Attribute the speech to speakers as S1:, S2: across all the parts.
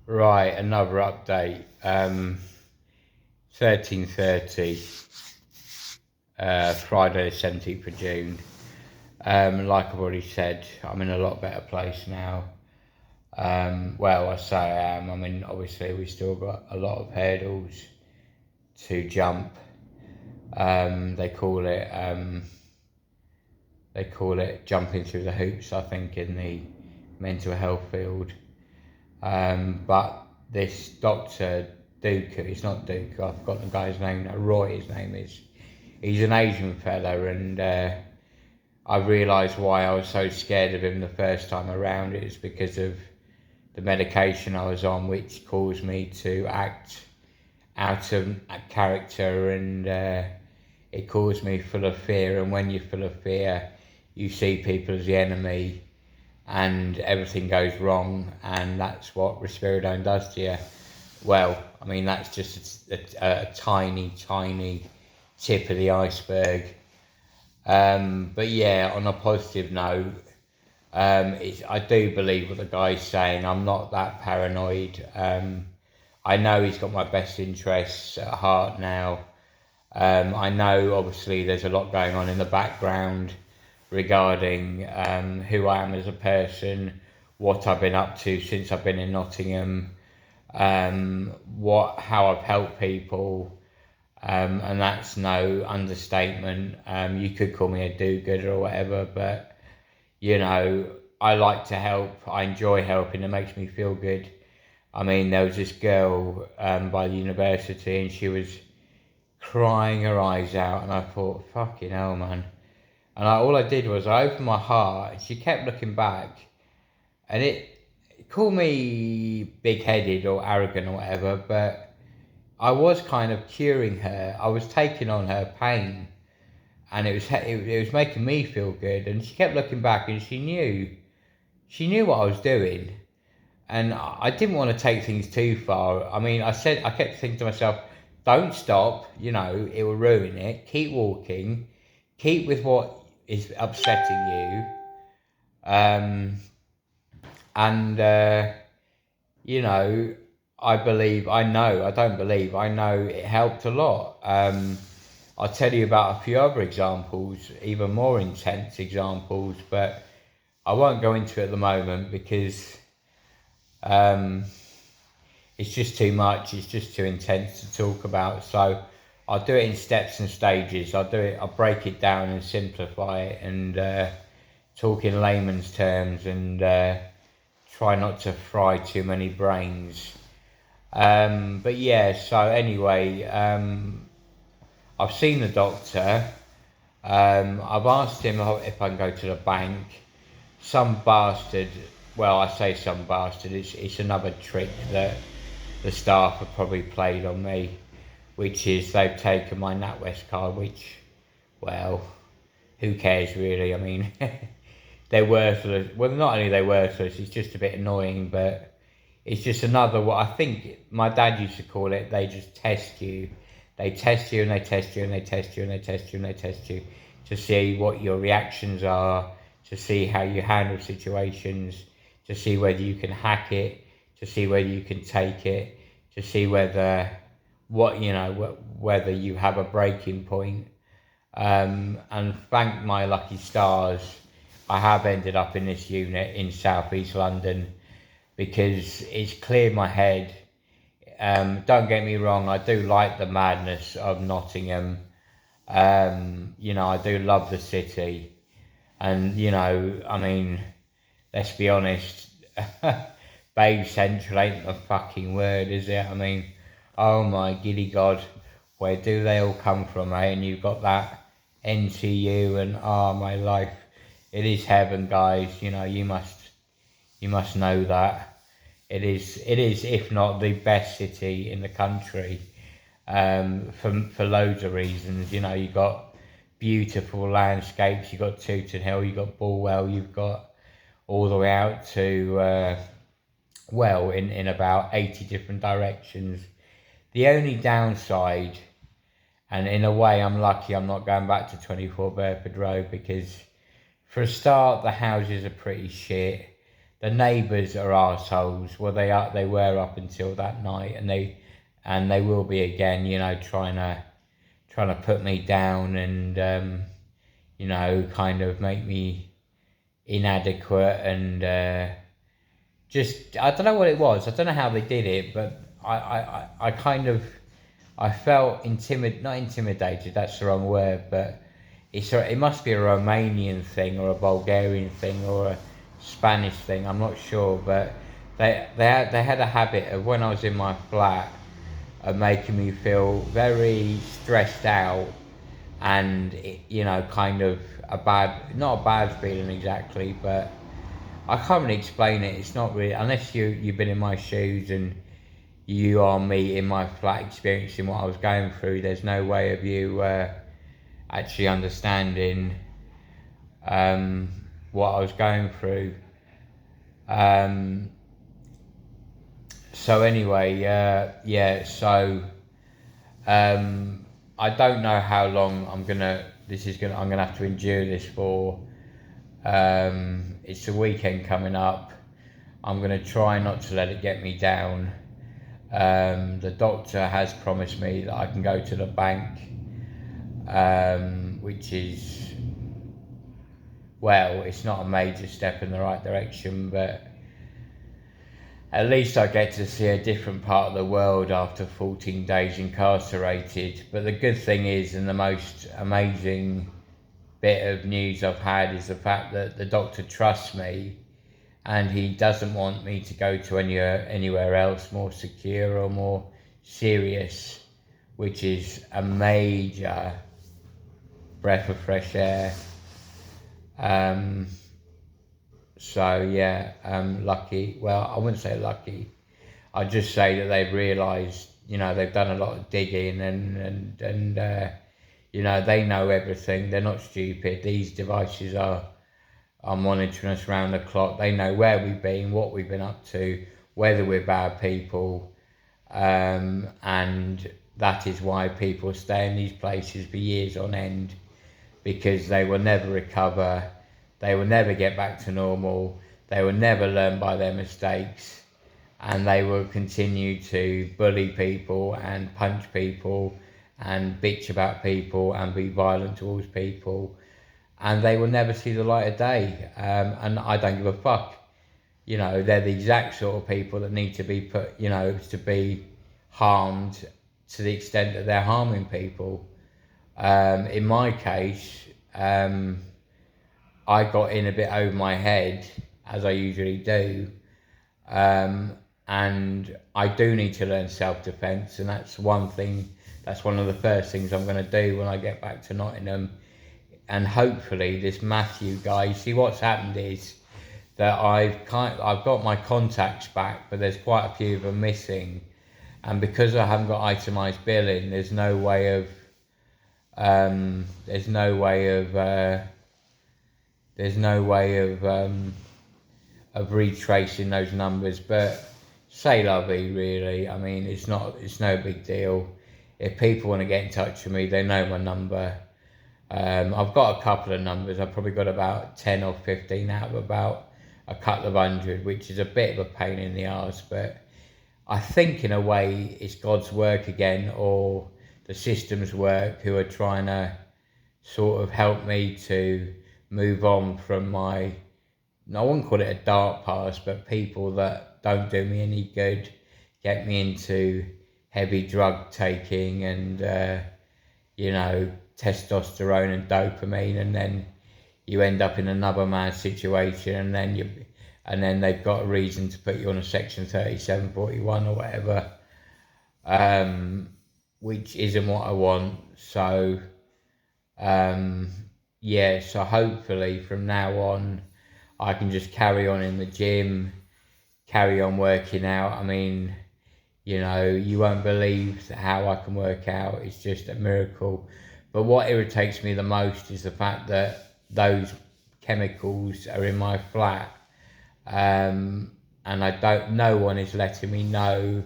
S1: Right, another update. 13:30, Friday the 17th of June. Like I've already said, I'm in a lot better place now. Well, I say I am. I mean, obviously we still got a lot of hurdles to jump. They call it jumping through the hoops, I think, in the mental health field. But this Dr. Duke, it's not Duke, I've got the guy's name now, Roy his name is. He's an Asian fella, and I realised why I was so scared of him the first time around. It was because of the medication I was on, which caused me to act out of character, and it caused me full of fear. And when you're full of fear, you see people as the enemy, and everything goes wrong, and that's what risperidone does to you. Well, I mean, that's just a tiny tip of the iceberg. But yeah, on a positive note, I do believe what the guy's saying. I'm not that paranoid. I know he's got my best interests at heart now. I know, obviously, there's a lot going on in the background regarding who I am as a person, what I've been up to since I've been in Nottingham, how I've helped people, and that's no understatement. You could call me a do-gooder or whatever, but I like to help. I enjoy helping. It makes me feel good. I mean, there was this girl by the university, and she was crying her eyes out, and I thought, fucking hell, man. And all I did was I opened my heart, and she kept looking back, and it called me big-headed or arrogant or whatever, but I was kind of curing her. I was taking on her pain, and it was making me feel good. And she kept looking back, and she knew what I was doing, and I didn't want to take things too far. I mean, I kept thinking to myself, don't stop. It will ruin it. Keep walking. Keep with what is upsetting you. And I know it helped a lot. I'll tell you about a few other examples, even more intense examples, but I won't go into it at the moment because it's just too much. It's just too intense to talk about. So I'll do it in steps and stages. I'll break it down and simplify it, and talk in layman's terms, and try not to fry too many brains. But yeah, so anyway, I've seen the doctor. I've asked him if I can go to the bank. Some bastard, well, I say some bastard, it's another trick that the staff have probably played on me, which is they've taken my NatWest card, which, well, who cares really? I mean, they're worthless. Well, not only they're worthless, it's just a bit annoying, but it's just another, what I think my dad used to call it, they just test you. They test you and they test you and they test you and they test you and they test you to see what your reactions are, to see how you handle situations, to see whether you can hack it, to see whether you can take it, to see whether you have a breaking point. And thank my lucky stars, I have ended up in this unit in South East London, because it's cleared my head. Don't get me wrong, I do like the madness of Nottingham. I do love the city. And, I mean, let's be honest, Babe Central ain't the fucking word, is it? I mean, oh my giddy God, where do they all come from, eh? And you've got that NTU, and my life, it is heaven, guys. You must know that. It is, if not the best city in the country, for loads of reasons. You've got beautiful landscapes, you've got Tooting Hill, you've got Bulwell, you've got all the way out to, in about 80 different directions. The only downside, and in a way I'm lucky I'm not going back to 24 Burford Road, because for a start the houses are pretty shit. the neighbours are arseholes. Well, they were up until that night, and they will be again. You know, trying to put me down and you know, kind of make me inadequate and just I don't know what it was. I don't know how they did it, but I kind of I felt not intimidated. That's the wrong word, but it must be a Romanian thing or a Bulgarian thing or a Spanish thing. I'm not sure, but they had a habit of, when I was in my flat, of making me feel very stressed out and you know, kind of not a bad feeling exactly, but I can't really explain it. It's not really, unless you've been in my shoes and you are me in my flat experiencing what I was going through. There's no way of you actually understanding what I was going through. So anyway, yeah. So I don't know how long I'm gonna have to endure this for. It's a weekend coming up. I'm gonna try not to let it get me down. The doctor has promised me that I can go to the bank, which is, well, it's not a major step in the right direction, but at least I get to see a different part of the world after 14 days incarcerated. But the good thing is, and the most amazing bit of news I've had, is the fact that the doctor trusts me and he doesn't want me to go to anywhere else more secure or more serious, which is a major breath of fresh air. So yeah, lucky. Well, I wouldn't say lucky. I'd just say that they've realised, you know, they've done a lot of digging and you know, they know everything. They're not stupid. These devices are monitoring us around the clock. They know where we've been, what we've been up to, whether we're bad people, and that is why people stay in these places for years on end, because they will never recover. They will never get back to normal. They will never learn by their mistakes, and they will continue to bully people and punch people and bitch about people and be violent towards people, and they will never see the light of day. And I don't give a fuck. You know, they're the exact sort of people that need to be put, you know, to be harmed to the extent that they're harming people. In my case, I got in a bit over my head, as I usually do, and I do need to learn self-defence, and that's one of the first things I'm going to do when I get back to Nottingham. And hopefully this Matthew guy, see, what's happened is that I've got my contacts back, but there's quite a few of them missing, and because I haven't got itemised billing, there's no way of retracing those numbers. But say lovey, really. I mean, it's no big deal. If people want to get in touch with me, they know my number. I've got a couple of numbers. I've probably got about 10 or 15 out of about a couple of hundred, which is a bit of a pain in the arse, but I think in a way it's God's work again, or the system's work, who are trying to sort of help me to move on from I wouldn't call it a dark past, but people that don't do me any good, get me into heavy drug taking and, you know, testosterone and dopamine, and then you end up in another man's situation, and then they've got a reason to put you on a section 3741 or whatever, which isn't what I want. So yeah, so hopefully from now on I can just carry on in the gym, carry on working out. I mean, you know, you won't believe how I can work out. It's just a miracle. But what irritates me the most is the fact that those chemicals are in my flat, and no one is letting me know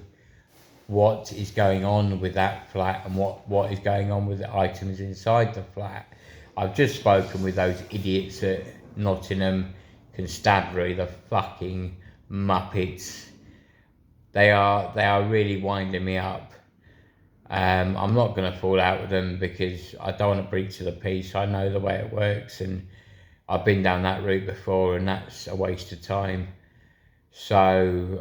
S1: what is going on with that flat and what is going on with the items inside the flat. I've just spoken with those idiots at Nottingham constabulary, the fucking muppets. They are really winding me up. I'm not going to fall out with them because I don't want to breach of the peace. I know the way it works, and I've been down that route before, and that's a waste of time. So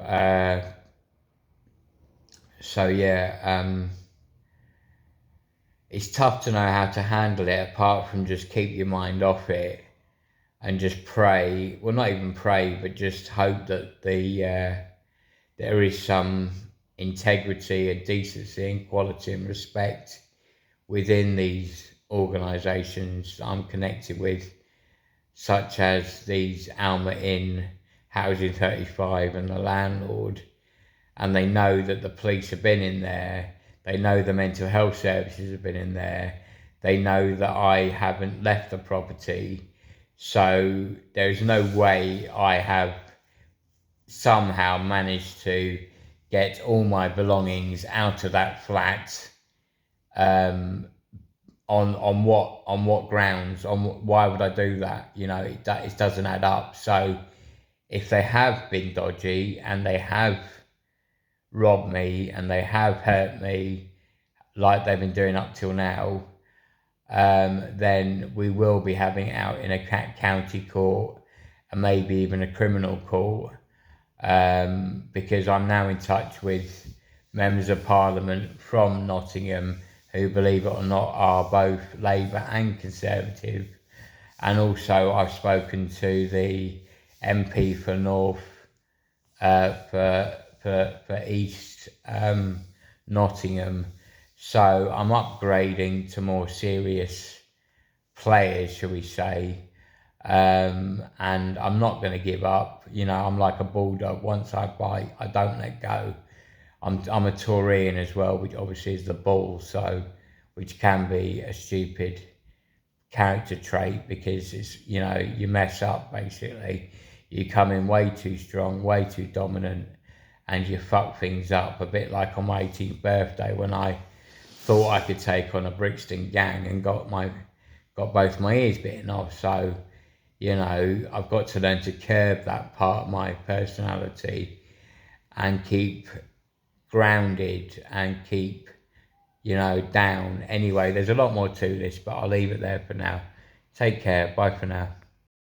S1: yeah, it's tough to know how to handle it apart from just keep your mind off it and just pray. Well, not even pray, but just hope that there is some integrity and decency and quality and respect within these organisations I'm connected with, such as these Alma Inn, Housing 35 and the landlord, and they know that the police have been in there, they know the mental health services have been in there, they know that I haven't left the property, so there's no way I have somehow managed to get all my belongings out of that flat. On what grounds? Why would I do that? You know, it doesn't add up. So if they have been dodgy and they have robbed me and they have hurt me like they've been doing up till now, then we will be having it out in a county court and maybe even a criminal court, because I'm now in touch with members of Parliament from Nottingham who, believe it or not, are both Labour and Conservative. And also I've spoken to the MP for North, for East Nottingham. So I'm upgrading to more serious players, shall we say. And I'm not going to give up. You know, I'm like a bulldog. Once I bite, I don't let go. I'm a Taurian as well, which obviously is the bull, so which can be a stupid character trait because it's, you know, you mess up basically. You come in way too strong, way too dominant, and you fuck things up, a bit like on my 18th birthday when I thought I could take on a Brixton gang and got both my ears bitten off. So, you know, I've got to learn to curb that part of my personality and keep grounded and keep, you know, down. Anyway, there's a lot more to this, but I'll leave it there for now. Take care. Bye for now.